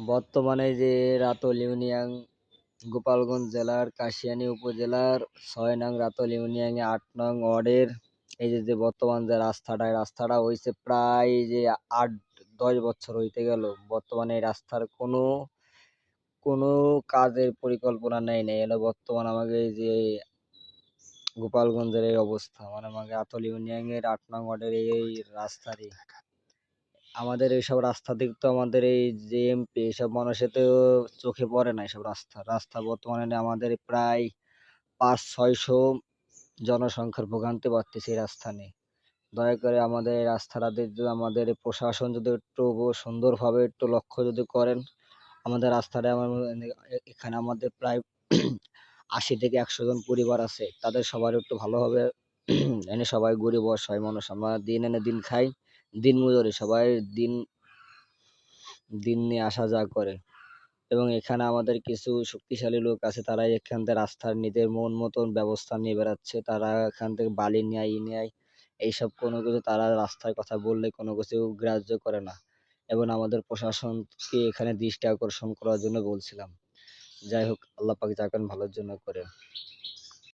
বর্তমানে যে রাতল ইউনিয়ন গোপালগঞ্জ জেলার কাশিয়ানী উপজেলার ৬ নং রাতল ইউনিয়নে ৮ নং ওয়ার্ডের এই যে বর্তমান যে রাস্তাটা হয়েছে প্রায় যে ৮-১০ বছর হইতে গেল। বর্তমানে এই রাস্তার কোনো কাজের পরিকল্পনা নেই এলো বর্তমান আমাকে এই যে গোপালগঞ্জের এই অবস্থা, মানে আমাকে আতল ইউনিয়নের ৮ নং ওয়ার্ডের এই রাস্তারই আমাদের এইসব রাস্তা দেখতো আমাদের এই যে এমপি এসব মানুষের তো চোখে পড়ে না। এসব রাস্তা বর্তমানে আমাদের প্রায় ৫-৬০০ জনসংখ্যার ভোগান্তি পাচ্ছে এই রাস্তা নিয়ে। দয়া করে আমাদের এই রাস্তাটা যদি আমাদের এই প্রশাসন যদি একটু সুন্দরভাবে একটু লক্ষ্য যদি করেন, আমাদের রাস্তাটা এখানে আমাদের প্রায় ৮০ থেকে ১০০ জন পরিবার আছে, তাদের সবার একটু ভালোভাবে এনে সবাই গরিব অসহায় মানুষ, আমরা দিন এনে দিন খাই, দিন মজুরি সবাই দিন দিন নিয়ে আসা যাওয়া করে। এবং এখানে আমাদের কিছু শক্তিশালী লোক আছে, তারা এখান থেকে রাস্তার নিজের মন মতন ব্যবস্থা নিয়ে বেড়াচ্ছে। তারা এখান থেকে বালি নেয় নেয় এইসব কোনো কিছু তারা রাস্তার কথা বললে কোনো কিছু গ্রাহ্য করে না। এবং আমাদের প্রশাসনকে এখানে দৃষ্টি আকর্ষণ করার জন্য বলছিলাম। যাই হোক, আল্লাহ পাক যা করেন ভালোর জন্য করে।